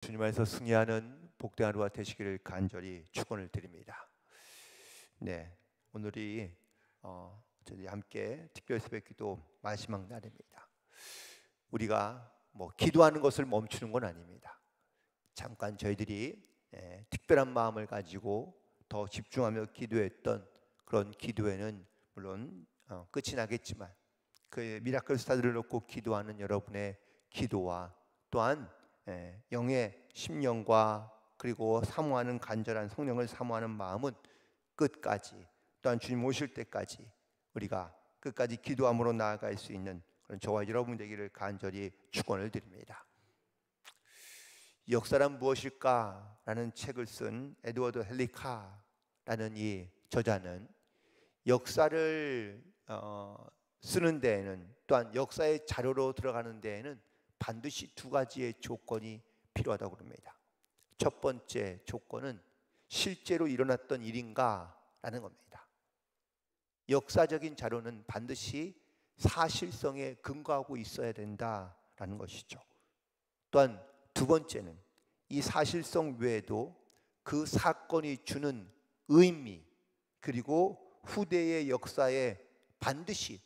주님 안에서 승리하는 복된 하루가 되시기를 간절히 축원을 드립니다. 네, 오늘이 저희 함께 특별 새벽기도 마지막 날입니다. 우리가 기도하는 것을 멈추는 건 아닙니다. 잠깐 저희들이 특별한 마음을 가지고 더 집중하며 기도했던 그런 기도회는 물론 끝이 나겠지만 그 미라클 스타들을 놓고 기도하는 여러분의 기도와 또한 영의 심령과 그리고 사모하는 간절한 성령을 사모하는 마음은 끝까지, 또한 주님 오실 때까지 우리가 끝까지 기도함으로 나아갈 수 있는 그런 저와 여러분 되기를 간절히 축원을 드립니다. 역사란 무엇일까라는 책을 쓴 에드워드 헬리카라는 이 저자는 역사를 쓰는 데에는, 또한 역사의 자료로 들어가는 데에는 반드시 두 가지의 조건이 필요하다고 합니다. 첫 번째 조건은 실제로 일어났던 일인가라는 겁니다. 역사적인 자료는 반드시 사실성에 근거하고 있어야 된다라는 것이죠. 또한 두 번째는 이 사실성 외에도 그 사건이 주는 의미, 그리고 후대의 역사에 반드시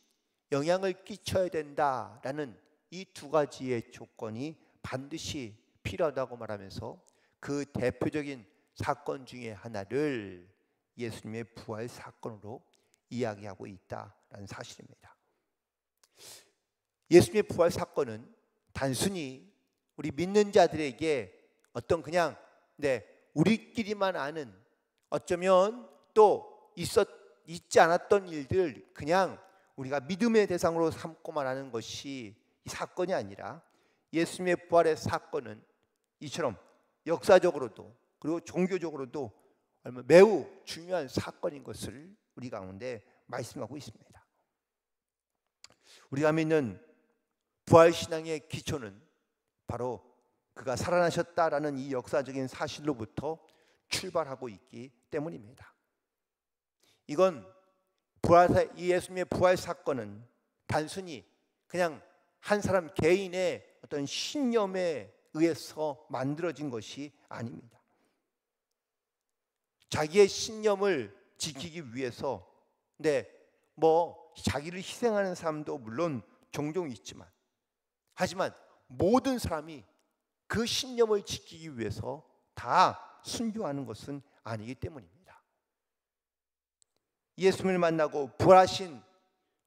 영향을 끼쳐야 된다라는 이 두 가지의 조건이 반드시 필요하다고 말하면서 그 대표적인 사건 중에 하나를 예수님의 부활 사건으로 이야기하고 있다라는 사실입니다. 예수님의 부활 사건은 단순히 우리 믿는 자들에게 어떤 그냥 우리끼리만 아는, 어쩌면 또 있지 않았던 일들 그냥 우리가 믿음의 대상으로 삼고만 하는 것이 이 사건이 아니라, 예수님의 부활의 사건은 이처럼 역사적으로도 그리고 종교적으로도 매우 중요한 사건인 것을 우리 가운데 말씀하고 있습니다. 우리가 믿는 부활신앙의 기초는 바로 그가 살아나셨다라는 이 역사적인 사실로부터 출발하고 있기 때문입니다. 이건 이 예수님의 부활 사건은 단순히 그냥 한 사람 개인의 어떤 신념에 의해서 만들어진 것이 아닙니다. 자기의 신념을 지키기 위해서 자기를 희생하는 사람도 물론 종종 있지만, 하지만 모든 사람이 그 신념을 지키기 위해서 다 순교하는 것은 아니기 때문입니다. 예수님을 만나고 부활하신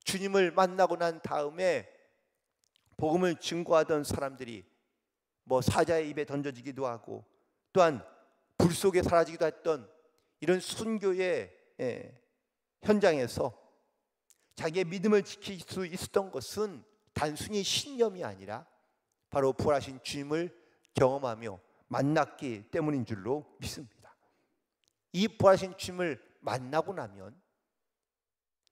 주님을 만나고 난 다음에 복음을 증거하던 사람들이 사자의 입에 던져지기도 하고, 또한 불 속에 사라지기도 했던 이런 순교의 현장에서 자기의 믿음을 지킬 수 있었던 것은 단순히 신념이 아니라 바로 부활하신 주님을 경험하며 만났기 때문인 줄로 믿습니다. 이 부활하신 주님을 만나고 나면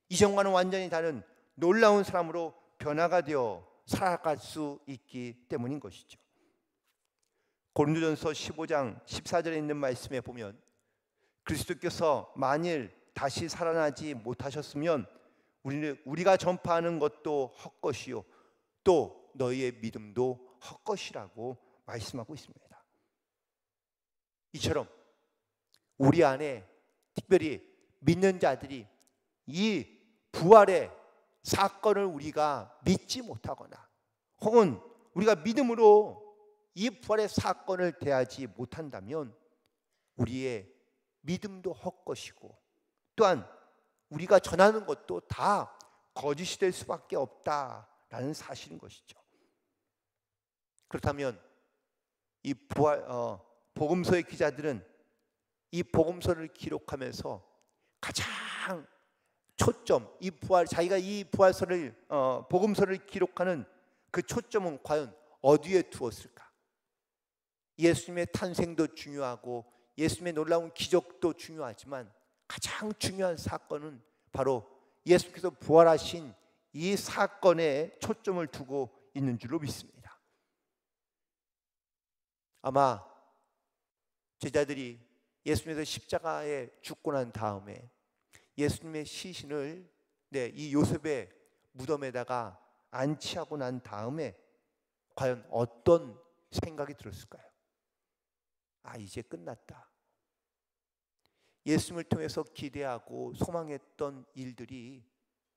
이전과는 완전히 다른 놀라운 사람으로 변화가 되어 살아갈 수 있기 때문인 것이죠. 고린도전서 15장 14절에 있는 말씀에 보면, 그리스도께서 만일 다시 살아나지 못하셨으면 우리가 전파하는 것도 헛것이요 또 너희의 믿음도 헛것이라고 말씀하고 있습니다. 이처럼 우리 안에 특별히 믿는 자들이 이 부활의 사건을 우리가 믿지 못하거나, 혹은 우리가 믿음으로 이 부활의 사건을 대하지 못한다면 우리의 믿음도 헛것이고, 또한 우리가 전하는 것도 다 거짓이 될 수밖에 없다라는 사실인 것이죠. 그렇다면 이 복음서의 기자들은 이 복음서를 기록하면서 가장 초점, 자기가 이 복음서를 기록하는 그 초점은 과연 어디에 두었을까? 예수님의 탄생도 중요하고 예수님의 놀라운 기적도 중요하지만 가장 중요한 사건은 바로 예수께서 부활하신 이 사건에 초점을 두고 있는 줄로 믿습니다. 아마 제자들이 예수님께서 십자가에 죽고 난 다음에 예수님의 시신을 이 요셉의 무덤에다가 안치하고 난 다음에 과연 어떤 생각이 들었을까요? 이제 끝났다. 예수님을 통해서 기대하고 소망했던 일들이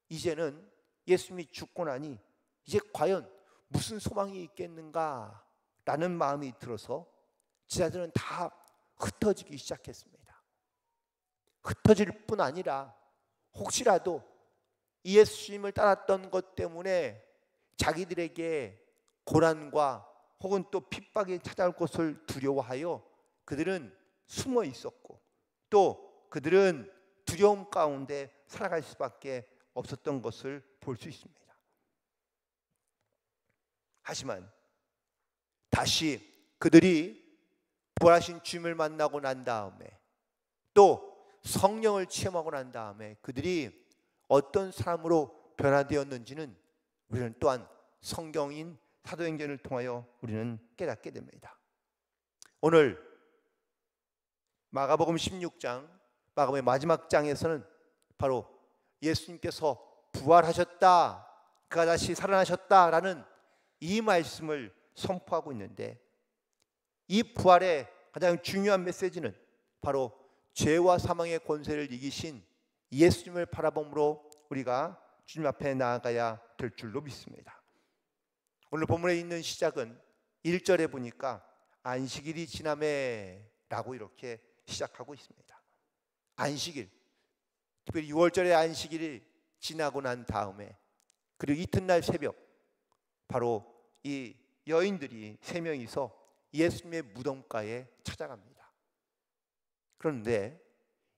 이제는 예수님이 죽고 나니 이제 과연 무슨 소망이 있겠는가 라는 마음이 들어서 제자들은 다 흩어지기 시작했습니다. 흩어질 뿐 아니라 혹시라도 예수님을 따랐던 것 때문에 자기들에게 고난과 혹은 또 핍박이 찾아올 것을 두려워하여 그들은 숨어 있었고 또 그들은 두려움 가운데 살아갈 수밖에 없었던 것을 볼 수 있습니다. 하지만 다시 그들이 부활하신 주님을 만나고 난 다음에 또 성령을 체험하고 난 다음에 그들이 어떤 사람으로 변화되었는지는 우리는 또한 성경인 사도행전을 통하여 우리는 깨닫게 됩니다. 오늘 마가복음 16장 마가복음의 마지막 장에서는 바로 예수님께서 부활하셨다, 그가 다시 살아나셨다라는 이 말씀을 선포하고 있는데 이 부활의 가장 중요한 메시지는 바로 죄와 사망의 권세를 이기신 예수님을 바라봄으로 우리가 주님 앞에 나아가야 될 줄로 믿습니다. 오늘 본문에 있는 시작은 1절에 보니까 안식일이 지나매 라고 이렇게 시작하고 있습니다. 안식일, 특별히 6월절의 안식일이 지나고 난 다음에 그리고 이튿날 새벽 바로 이 여인들이 3명이서 예수님의 무덤가에 찾아갑니다. 그런데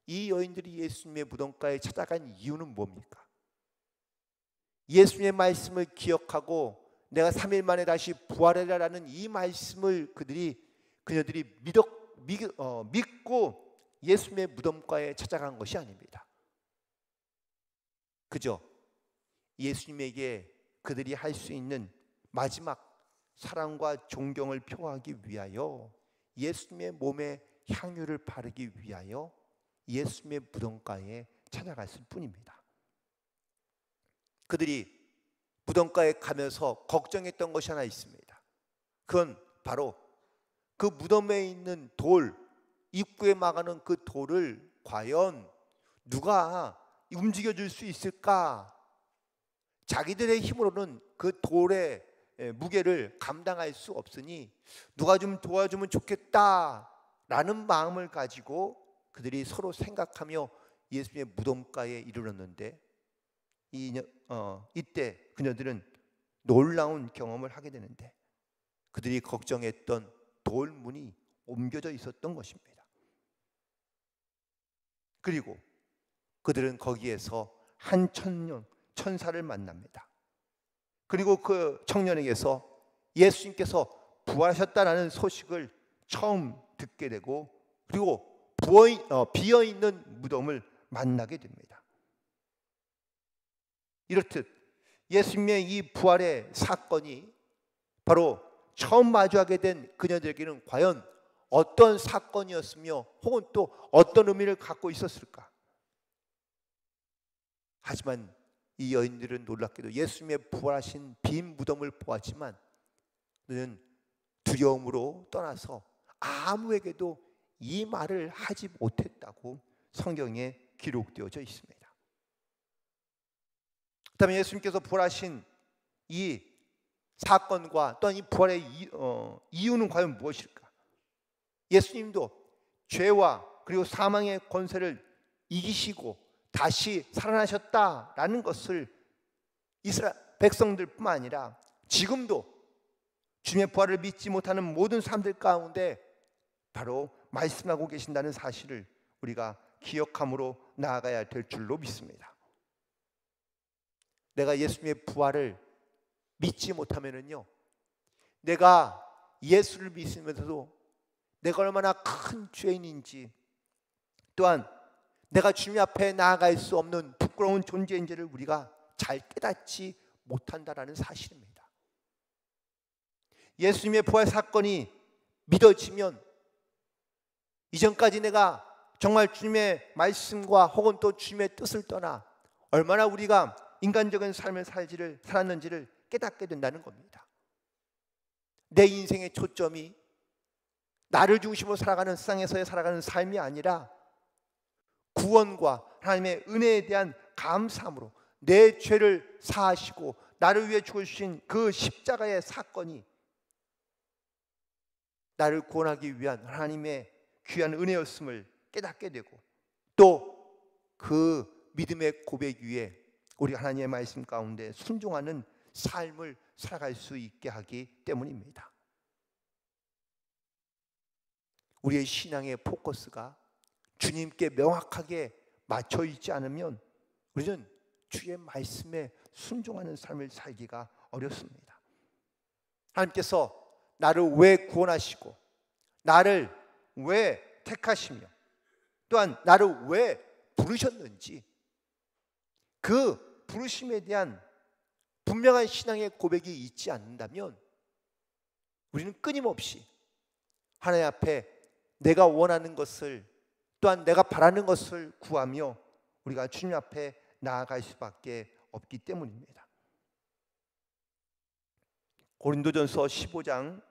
이 여인들이 예수님의 무덤가에 찾아간 이유는 뭡니까? 예수님의 말씀을 기억하고 내가 3일 만에 다시 부활하리라는 이 말씀을 그녀들이 믿고 예수님의 무덤가에 찾아간 것이 아닙니다. 그저 예수님에게 그들이 할 수 있는 마지막 사랑과 존경을 표하기 위하여 예수님의 몸에 향유를 바르기 위하여 예수님의 무덤가에 찾아갔을 뿐입니다. 그들이 무덤가에 가면서 걱정했던 것이 하나 있습니다. 그건 바로 그 무덤에 있는 돌, 입구에 막아놓은 그 돌을 과연 누가 움직여줄 수 있을까? 자기들의 힘으로는 그 돌의 무게를 감당할 수 없으니 누가 좀 도와주면 좋겠다라는 마음을 가지고 그들이 서로 생각하며 예수님의 무덤가에 이르렀는데 이때 그녀들은 놀라운 경험을 하게 되는데 그들이 걱정했던 돌문이 옮겨져 있었던 것입니다. 그리고 그들은 거기에서 한 천사를 만납니다. 그리고 그 청년에게서 예수님께서 부활하셨다는 소식을 처음 듣게 되고 그리고 비어있는 무덤을 만나게 됩니다. 이렇듯 예수님의 이 부활의 사건이 바로 처음 마주하게 된 그녀들에게는 과연 어떤 사건이었으며 혹은 또 어떤 의미를 갖고 있었을까? 하지만 이 여인들은 놀랍게도 예수님의 부활하신 빈 무덤을 보았지만 그는 두려움으로 떠나서 아무에게도 이 말을 하지 못했다고 성경에 기록되어져 있습니다. 그다음에 예수님께서 부활하신 이 사건과 또한 이 부활의 이유는 과연 무엇일까? 예수님도 죄와 그리고 사망의 권세를 이기시고 다시 살아나셨다라는 것을 이스라엘 백성들뿐만 아니라 지금도 주님의 부활을 믿지 못하는 모든 사람들 가운데 바로 말씀하고 계신다는 사실을 우리가 기억함으로 나아가야 될 줄로 믿습니다. 내가 예수님의 부활을 믿지 못하면은요, 내가 예수를 믿으면서도 내가 얼마나 큰 죄인인지 또한 내가 주님 앞에 나아갈 수 없는 부끄러운 존재인지를 우리가 잘 깨닫지 못한다라는 사실입니다. 예수님의 부활 사건이 믿어지면 이전까지 내가 정말 주님의 말씀과 혹은 또 주님의 뜻을 떠나 얼마나 우리가 인간적인 삶을 살았는지를 깨닫게 된다는 겁니다. 내 인생의 초점이 나를 중심으로 살아가는 세상에서의 살아가는 삶이 아니라 구원과 하나님의 은혜에 대한 감사함으로 내 죄를 사하시고 나를 위해 죽으신 그 십자가의 사건이 나를 구원하기 위한 하나님의 귀한 은혜였음을 깨닫게 되고, 또 그 믿음의 고백 위에 우리 하나님의 말씀 가운데 순종하는 삶을 살아갈 수 있게 하기 때문입니다. 우리의 신앙의 포커스가 주님께 명확하게 맞춰 있지 않으면 우리는 주의 말씀에 순종하는 삶을 살기가 어렵습니다. 하나님께서 나를 왜 구원하시고 나를 왜 택하시며 또한 나를 왜 부르셨는지, 그 부르심에 대한 분명한 신앙의 고백이 있지 않는다면 우리는 끊임없이 하나님 앞에 내가 원하는 것을 또한 내가 바라는 것을 구하며 우리가 주님 앞에 나아갈 수밖에 없기 때문입니다. 고린도전서 15장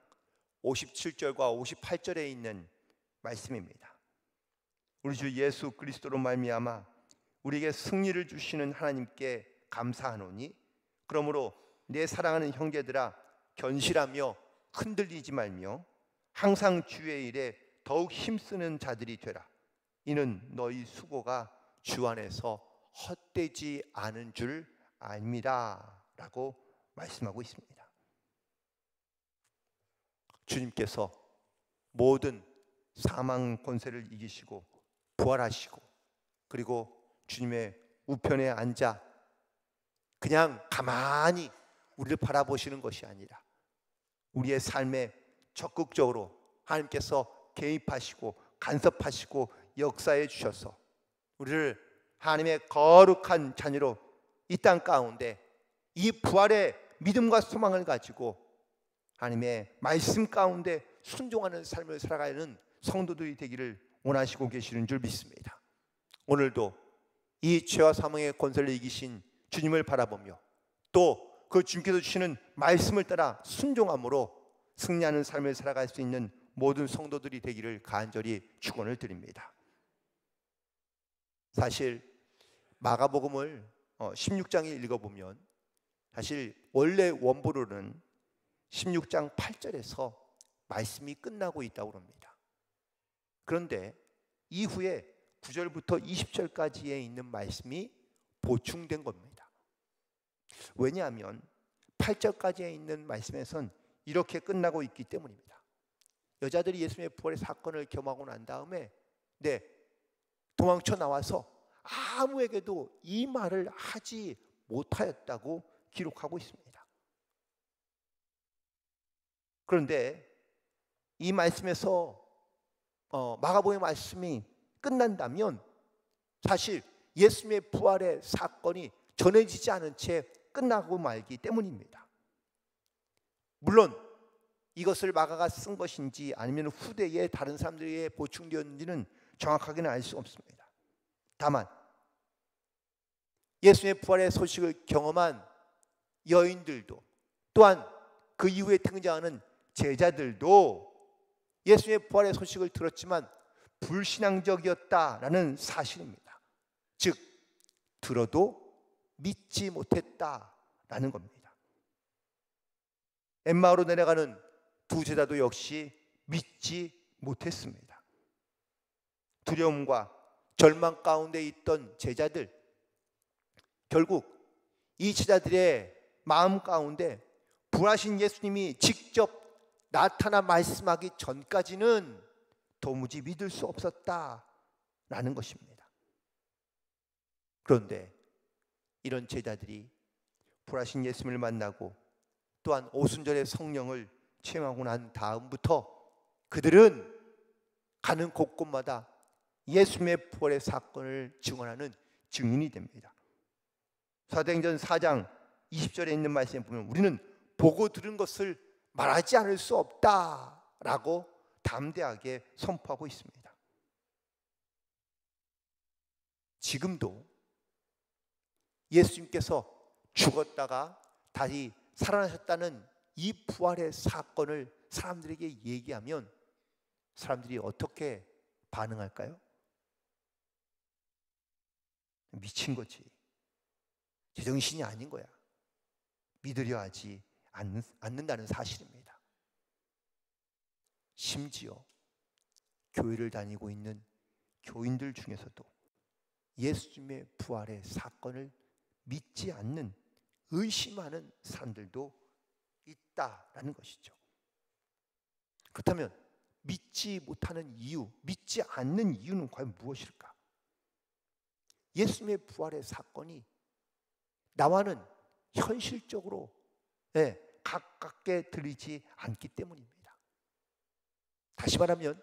57절과 58절에 있는 말씀입니다. 우리 주 예수 그리스도로 말미암아 우리에게 승리를 주시는 하나님께 감사하노니, 그러므로 내 사랑하는 형제들아 견실하며 흔들리지 말며 항상 주의 일에 더욱 힘쓰는 자들이 되라. 이는 너희 수고가 주 안에서 헛되지 않은 줄 압니다 라고 말씀하고 있습니다. 주님께서 모든 사망 권세를 이기시고 부활하시고, 그리고 주님의 우편에 앉아 그냥 가만히 우리를 바라보시는 것이 아니라 우리의 삶에 적극적으로 하나님께서 개입하시고 간섭하시고 역사해 주셔서 우리를 하나님의 거룩한 자녀로 이 땅 가운데 이 부활의 믿음과 소망을 가지고 하나님의 말씀 가운데 순종하는 삶을 살아가는 성도들이 되기를 원하시고 계시는 줄 믿습니다. 오늘도 이 죄와 사망의 권세를 이기신 주님을 바라보며 또 그 주님께서 주시는 말씀을 따라 순종함으로 승리하는 삶을 살아갈 수 있는 모든 성도들이 되기를 간절히 축원을 드립니다. 사실 마가복음을 16장에 읽어보면 사실 원래 원본으로는 16장 8절에서 말씀이 끝나고 있다고 합니다. 그런데 이후에 9절부터 20절까지에 있는 말씀이 보충된 겁니다. 왜냐하면 8절까지에 있는 말씀에선 이렇게 끝나고 있기 때문입니다. 여자들이 예수님의 부활의 사건을 경험하고 난 다음에 도망쳐 나와서 아무에게도 이 말을 하지 못하였다고 기록하고 있습니다. 그런데 이 말씀에서 마가복음의 말씀이 끝난다면 사실 예수님의 부활의 사건이 전해지지 않은 채 끝나고 말기 때문입니다. 물론 이것을 마가가 쓴 것인지 아니면 후대에 다른 사람들에게 보충되었는지는 정확하게는 알 수 없습니다. 다만 예수님의 부활의 소식을 경험한 여인들도 또한 그 이후에 등장하는 제자들도 예수님의 부활의 소식을 들었지만 불신앙적이었다라는 사실입니다. 즉 들어도 믿지 못했다라는 겁니다. 엠마오로 내려가는 두 제자도 역시 믿지 못했습니다. 두려움과 절망 가운데 있던 제자들, 결국 이 제자들의 마음 가운데 부활하신 예수님이 직접 나타나 말씀하기 전까지는 도무지 믿을 수 없었다라는 것입니다. 그런데 이런 제자들이 부활하신 예수님을 만나고 또한 오순절의 성령을 체험하고 난 다음부터 그들은 가는 곳곳마다 예수님의 부활의 사건을 증언하는 증인이 됩니다. 사도행전 4장 20절에 있는 말씀에 보면 우리는 보고 들은 것을 말하지 않을 수 없다라고 담대하게 선포하고 있습니다. 지금도 예수님께서 죽었다가 다시 살아나셨다는 이 부활의 사건을 사람들에게 얘기하면 사람들이 어떻게 반응할까요? 미친 거지. 제정신이 아닌 거야. 믿으려 하지 않는다는 사실입니다. 심지어 교회를 다니고 있는 교인들 중에서도 예수님의 부활의 사건을 믿지 않는, 의심하는 사람들도 있다라는 것이죠. 그렇다면 믿지 못하는 이유, 믿지 않는 이유는 과연 무엇일까? 예수님의 부활의 사건이 나와는 현실적으로 가깝게 들리지 않기 때문입니다. 다시 말하면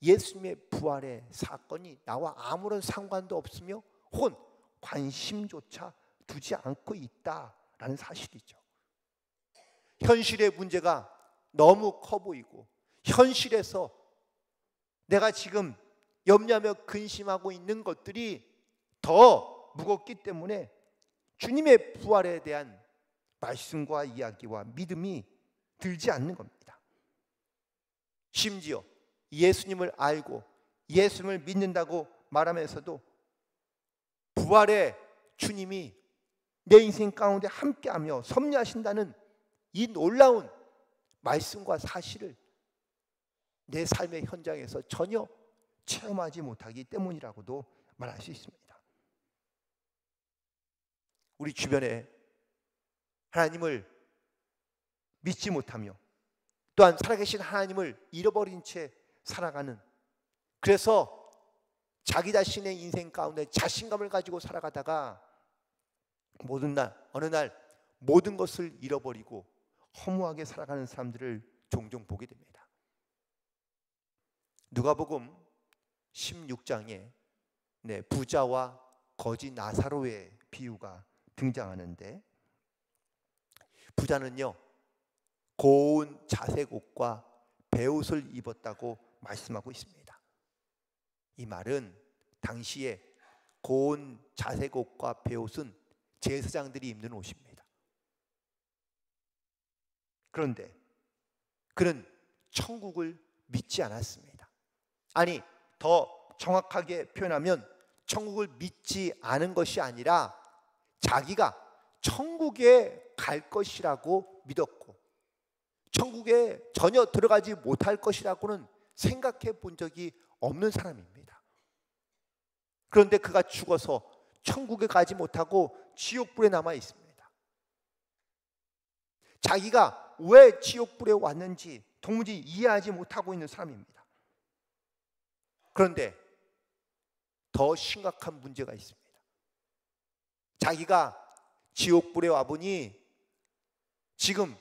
예수님의 부활의 사건이 나와 아무런 상관도 없으며 혹은 관심조차 두지 않고 있다라는 사실이죠. 현실의 문제가 너무 커 보이고 현실에서 내가 지금 염려하며 근심하고 있는 것들이 더 무겁기 때문에 주님의 부활에 대한 말씀과 이야기와 믿음이 들지 않는 겁니다. 심지어 예수님을 알고 예수님을 믿는다고 말하면서도 부활의 주님이 내 인생 가운데 함께하며 섭리하신다는 이 놀라운 말씀과 사실을 내 삶의 현장에서 전혀 체험하지 못하기 때문이라고도 말할 수 있습니다. 우리 주변에 하나님을 믿지 못하며 또한 살아계신 하나님을 잃어버린 채 살아가는, 그래서 자기 자신의 인생 가운데 자신감을 가지고 살아가다가 어느 날 모든 것을 잃어버리고 허무하게 살아가는 사람들을 종종 보게 됩니다. 누가복음 16장에 부자와 거지 나사로의 비유가 등장하는데, 부자는요 고운 자색 옷과 베옷을 입었다고 말씀하고 있습니다. 이 말은 당시에 고운 자색 옷과 베옷은 제사장들이 입는 옷입니다. 그런데 그는 천국을 믿지 않았습니다. 아니, 더 정확하게 표현하면 천국을 믿지 않은 것이 아니라 자기가 천국에 갈 것이라고 믿었고 천국에 전혀 들어가지 못할 것이라고는 생각해 본 적이 없는 사람입니다. 그런데 그가 죽어서 천국에 가지 못하고 지옥불에 남아 있습니다. 자기가 왜 지옥불에 왔는지 도무지 이해하지 못하고 있는 사람입니다. 그런데 더 심각한 문제가 있습니다. 자기가 지옥불에 와보니 지금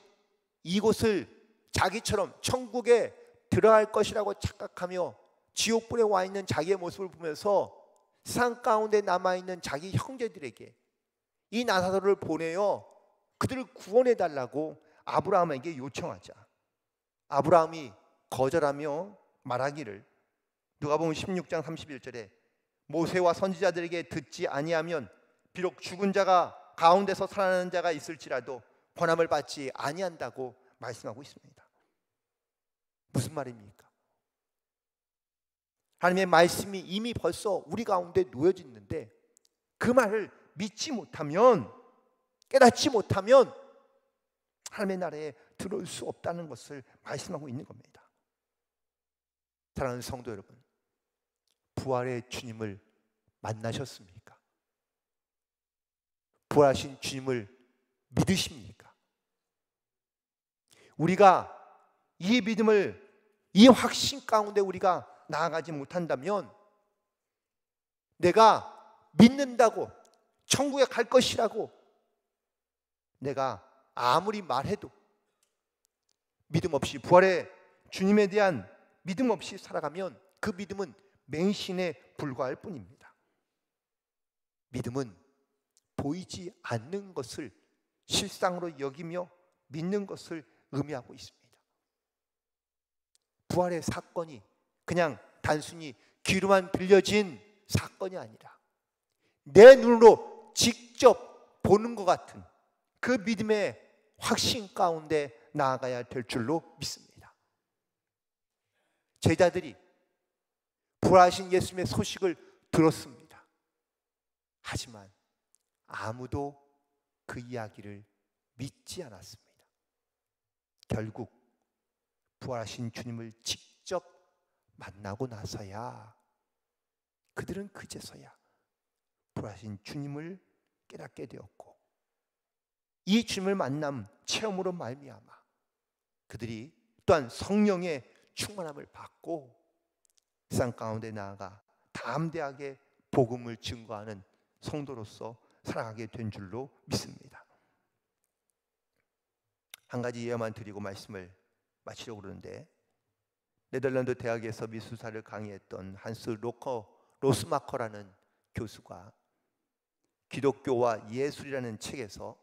이곳을 자기처럼 천국에 들어갈 것이라고 착각하며 지옥불에 와 있는 자기의 모습을 보면서 세상 가운데 남아있는 자기 형제들에게 이 나사로를 보내어 그들을 구원해 달라고 아브라함에게 요청하자 아브라함이 거절하며 말하기를, 누가복음 16장 31절에 모세와 선지자들에게 듣지 아니하면 비록 죽은 자가 가운데서 살아나는 자가 있을지라도 권함을 받지 아니한다고 말씀하고 있습니다. 무슨 말입니까? 하나님의 말씀이 이미 벌써 우리 가운데 놓여져 있는데 그 말을 믿지 못하면, 깨닫지 못하면 하나님의 나라에 들어올 수 없다는 것을 말씀하고 있는 겁니다. 사랑하는 성도 여러분, 부활의 주님을 만나셨습니까? 부활하신 주님을 믿으십니까? 우리가 이 믿음을, 이 확신 가운데 우리가 나아가지 못한다면 내가 믿는다고 천국에 갈 것이라고 내가 아무리 말해도 믿음 없이, 부활의 주님에 대한 믿음 없이 살아가면 그 믿음은 맹신에 불과할 뿐입니다. 믿음은 보이지 않는 것을 실상으로 여기며 믿는 것을 의미하고 있습니다. 부활의 사건이 그냥 단순히 귀로만 들려진 사건이 아니라 내 눈으로 직접 보는 것 같은 그 믿음의 확신 가운데 나아가야 될 줄로 믿습니다. 제자들이 부활하신 예수님의 소식을 들었습니다. 하지만 아무도 그 이야기를 믿지 않았습니다. 결국 부활하신 주님을 직접 만나고 나서야 그들은 그제서야 부활하신 주님을 깨닫게 되었고, 이 주님을 만남 체험으로 말미암아 그들이 또한 성령의 충만함을 받고 세상 가운데 나아가 담대하게 복음을 증거하는 성도로서 살아가게 된 줄로 믿습니다. 한 가지 예화만 드리고 말씀을 마치려고 그러는데, 네덜란드 대학에서 미술사를 강의했던 한스 로스마커라는 교수가 기독교와 예술이라는 책에서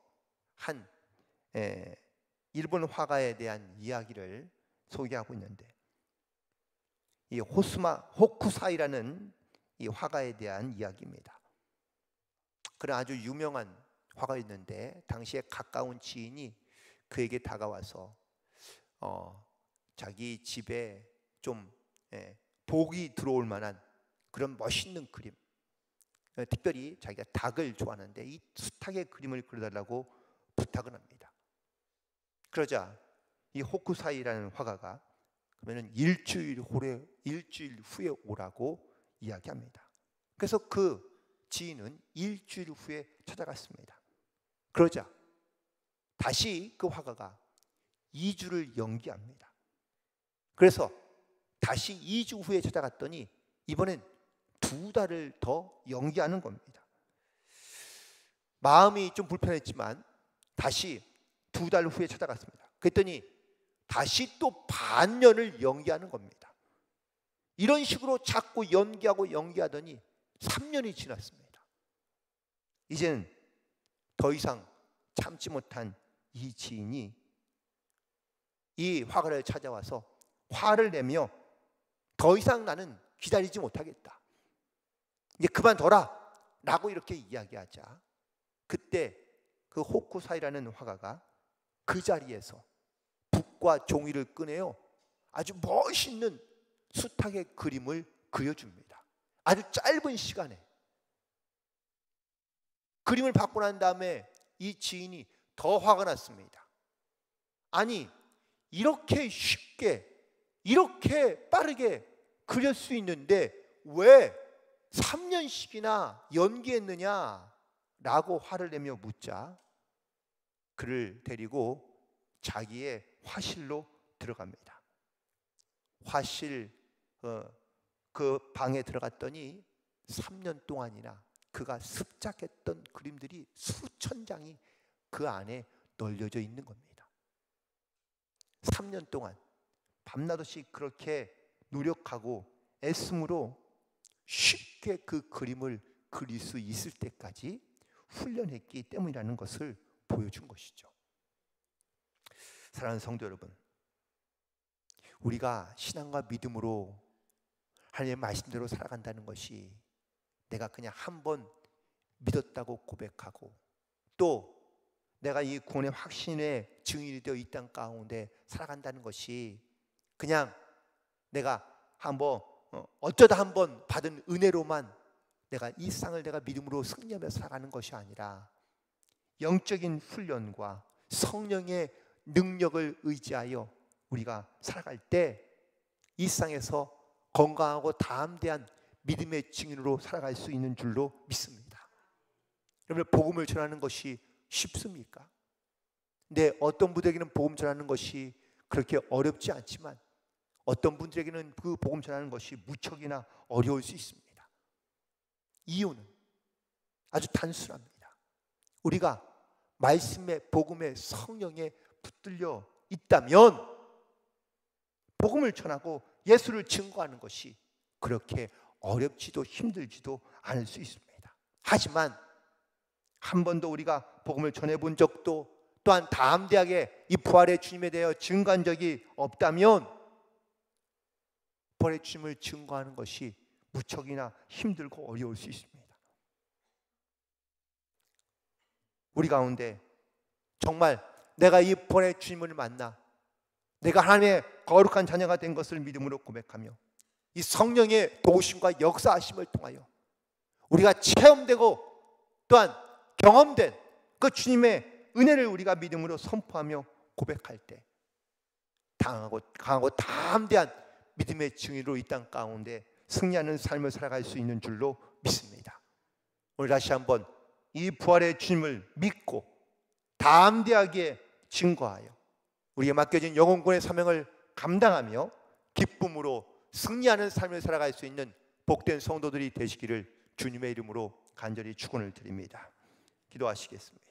한 일본 화가에 대한 이야기를 소개하고 있는데, 이 호쿠사이라는 이 화가에 대한 이야기입니다. 그런 아주 유명한 화가였는데 당시에 가까운 지인이 그에게 다가와서 자기 집에 좀 복이 들어올 만한 그런 멋있는 그림, 특별히 자기가 닭을 좋아하는데 이 숱하게 그림을 그려달라고 부탁을 합니다. 그러자 이 호쿠사이라는 화가가 그러면 일주일 후에 오라고 이야기합니다. 그래서 그 지인은 일주일 후에 찾아갔습니다. 그러자 다시 그 화가가 2주를 연기합니다. 그래서 다시 2주 후에 찾아갔더니 이번엔 2달을 더 연기하는 겁니다. 마음이 좀 불편했지만 다시 2달 후에 찾아갔습니다. 그랬더니 다시 또 반년을 연기하는 겁니다. 이런 식으로 자꾸 연기하더니 3년이 지났습니다. 이제는 더 이상 참지 못한 이 지인이 이 화가를 찾아와서 화를 내며 더 이상 나는 기다리지 못하겠다, 이제 그만둬라 라고 이렇게 이야기하자, 그때 그 호쿠사이라는 화가가 그 자리에서 붓과 종이를 꺼내어 아주 멋있는 숱하게 그림을 그려줍니다. 아주 짧은 시간에 그림을 받고 난 다음에 이 지인이 더 화가 났습니다. 아니, 이렇게 쉽게 이렇게 빠르게 그릴 수 있는데 왜 3년씩이나 연기했느냐 라고 화를 내며 묻자, 그를 데리고 자기의 화실로 들어갑니다. 화실 그 방에 들어갔더니 3년 동안이나 그가 습작했던 그림들이 수천 장이 그 안에 널려져 있는 겁니다. 3년 동안 밤낮없이 그렇게 노력하고 애씀으로 쉽게 그 그림을 그릴 수 있을 때까지 훈련했기 때문이라는 것을 보여준 것이죠. 사랑하는 성도 여러분, 우리가 신앙과 믿음으로 하나님의 말씀대로 살아간다는 것이 내가 그냥 한번 믿었다고 고백하고 또 내가 이 구원의 확신의 증인이 되어 이 땅 가운데 살아간다는 것이 그냥 내가 한번 어쩌다 한번 받은 은혜로만 내가 이 세상을 내가 믿음으로 승리하며 살아가는 것이 아니라 영적인 훈련과 성령의 능력을 의지하여 우리가 살아갈 때 이 세상에서 건강하고 담대한 믿음의 증인으로 살아갈 수 있는 줄로 믿습니다. 여러분, 복음을 전하는 것이 쉽습니까? 근데 어떤 분들에게는 복음 전하는 것이 그렇게 어렵지 않지만 어떤 분들에게는 그 복음 전하는 것이 무척이나 어려울 수 있습니다. 이유는 아주 단순합니다. 우리가 말씀의 복음의 성령에 붙들려 있다면 복음을 전하고 예수를 증거하는 것이 그렇게 어렵지도 힘들지도 않을 수 있습니다. 하지만 한 번도 우리가 복음을 전해본 적도 또한 담대하게 이 부활의 주님에 대하여 증거한 적이 없다면 부활의 주님을 증거하는 것이 무척이나 힘들고 어려울 수 있습니다. 우리 가운데 정말 내가 이 부활의 주님을 만나 내가 하나님의 거룩한 자녀가 된 것을 믿음으로 고백하며 이 성령의 도우심과 역사하심을 통하여 우리가 체험되고 또한 경험된 그 주님의 은혜를 우리가 믿음으로 선포하며 고백할 때 강하고 담대한 믿음의 증인으로 이 땅 가운데 승리하는 삶을 살아갈 수 있는 줄로 믿습니다. 오늘 다시 한번 이 부활의 주님을 믿고 담대하게 증거하여 우리에게 맡겨진 영혼권의 사명을 감당하며 기쁨으로 승리하는 삶을 살아갈 수 있는 복된 성도들이 되시기를 주님의 이름으로 간절히 축원을 드립니다. 기도하시겠습니다.